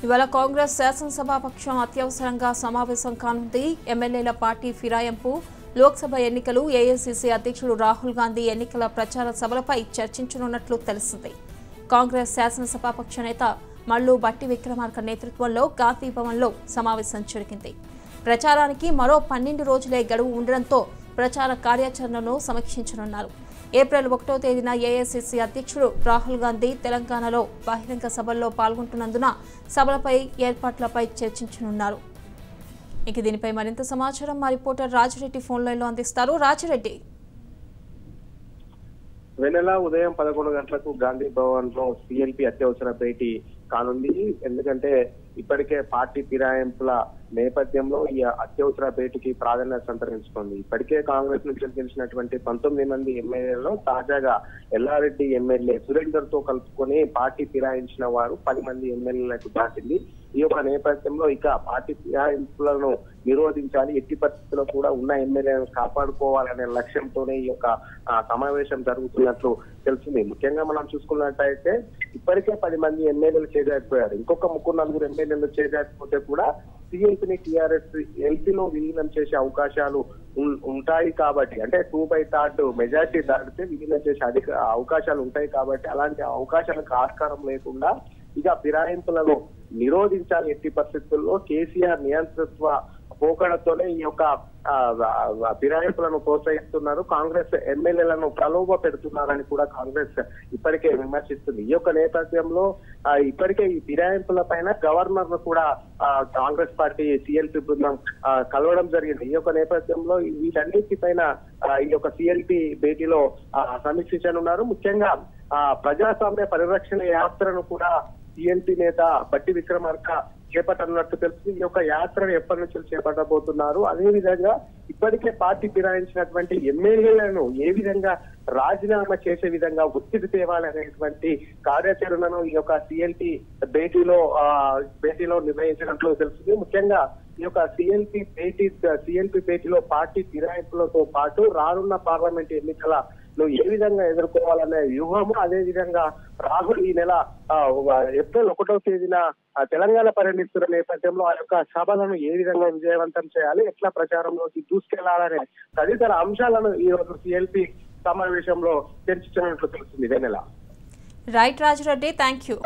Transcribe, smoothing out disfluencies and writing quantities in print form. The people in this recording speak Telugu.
ఇవాళ కాంగ్రెస్ శాసనసభాపక్షం అత్యవసరంగా సమావేశం కానుంది. ఎమ్మెల్యేల పార్టీ ఫిరాయింపు, లోక్సభ ఎన్నికలు, ఏఐసీసీ అధ్యక్షుడు రాహుల్ గాంధీ ఎన్నికల ప్రచార సభలపై చర్చించనున్నట్లు తెలిసింది. కాంగ్రెస్ శాసనసభాపక్ష నేత మల్లు భట్టి విక్రమార్క నేతృత్వంలో గాంధీ భవన్లో సమావేశం జరిగింది. ప్రచారానికి మరో 12 రోజులే గడువు ఉండడంతో ప్రచార కార్యాచరణను సమీక్షించనున్నారు. ఏప్రిల్ 1వ తేదీన ఏఐసీసీ అధ్యక్షుడు రాహుల్ గాంధీ తెలంగాణలో బహిరంగ సభల్లో పాల్గొంటున్నందున సభలపై ఏర్పాట్లపై చర్చించనున్నారు. ఇక దీనిపై మరింత సమాచారం మా రిపోర్టర్ రాజిరెడ్డి ఫోన్ లైన్లో అందిస్తారు. రాజిరెడ్డి, వెనెల ఉదయం 11 గంటలకు గాంధీ భవన్ లో సిఎల్పి అత్యవసర భేటీ కానుంది. ఎందుకంటే ఇప్పటికే పార్టీ ఫిరాయింపుల నేపథ్యంలో ఈ అత్యవసర భేటీకి ప్రాధాన్యత సంతరించుకుంది. ఇప్పటికే కాంగ్రెస్ నుంచి గెలిచినటువంటి 19 మంది ఎమ్మెల్యేలలో తాజాగా ఎల్లారెడ్డి ఎమ్మెల్యే సురేందర్ తో కలుపుకొని పార్టీ ఫిరాయించిన వారు 10 మంది ఎమ్మెల్యేలకు దాటింది. ఈ యొక్క నేపథ్యంలో ఇక పార్టీ ఫిరాయింపులను నిరోధించాలి, ఎట్టి పరిస్థితుల్లో కూడా ఉన్న ఎమ్మెల్యేలను కాపాడుకోవాలనే లక్ష్యంతోనే ఈ యొక్క సమావేశం జరుగుతున్నట్లు తెలిసింది. ముఖ్యంగా మనం చూసుకున్నట్టయితే ఇప్పటికే 10 మంది ఎమ్మెల్యేలు చేజారిపోయారు. ఇంకొక 3-4 ఎమ్మెల్యేలు చేజారిపోతే కూడా సిఎల్పిని టీఆర్ఎస్ ఎల్పీలో విలీనం చేసే అవకాశాలు ఉంటాయి కాబట్టి, అంటే 2/3 మెజార్టీ దాటితే విలీనం చేసే అవకాశాలు ఉంటాయి కాబట్టి అలాంటి అవకాశాలకు ఆస్కారం లేకుండా ఇక ఫిరాయింపులను నిరోధించాలి. ఎట్టి పరిస్థితుల్లో కేసీఆర్ నియంతృత్వ పోకడతోనే ఈ యొక్క ఫిరాయింపులను ప్రోత్సహిస్తున్నారు, కాంగ్రెస్ ఎమ్మెల్యేలను ప్రలోభ పెడుతున్నారని కూడా కాంగ్రెస్ ఇప్పటికే విమర్శిస్తుంది. ఈ యొక్క నేపథ్యంలో ఇప్పటికే ఈ ఫిరాయింపుల పైన గవర్నర్ ను కూడా కాంగ్రెస్ పార్టీ సిఎల్పి బృందం కలవడం జరిగింది. ఈ యొక్క నేపథ్యంలో వీటన్నిటిపైన ఈ యొక్క సిఎల్పి భేటీలో సమీక్షించనున్నారు. ముఖ్యంగా ప్రజాస్వామ్య పరిరక్షణ యాత్రను కూడా సిఎల్పి నేత భట్టి విక్రమార్క చేపట్టనున్నట్టు తెలుసు. ఈ యొక్క యాత్రను ఎప్పటి నుంచి చేపట్టబోతున్నారు, అదేవిధంగా ఇప్పటికే పార్టీ ఫిరాయించినటువంటి ఎమ్మెల్యేలను ఏ విధంగా రాజీనామా చేసే విధంగా ఒత్తిడి తేవాలనేటువంటి కార్యాచరణను ఈ యొక్క భేటీలో నిర్ణయించినట్లు తెలుస్తుంది. ముఖ్యంగా ఈ యొక్క సిఎల్పి భేటీలో పార్టీ ఫిరాయింపులతో పాటు రానున్న పార్లమెంట్ ఎన్నికలను ఏ విధంగా ఎదుర్కోవాలనే వ్యూహము, అదే విధంగా రాహుల్ ఈ నెల ఏప్రిల్ 1వ తేదీన తెలంగాణ పర్యటిస్తున్న నేపథ్యంలో ఆ యొక్క సభలను ఏ విధంగా విజయవంతం చేయాలి, ఎట్లా ప్రచారంలోకి దూసుకెళ్లాలనే తదితర అంశాలను ఈ రోజు సిఎల్పి సమావేశంలో చర్చించినట్లు తెలుస్తుంది. Vennela. Right Rajireddy, thank you.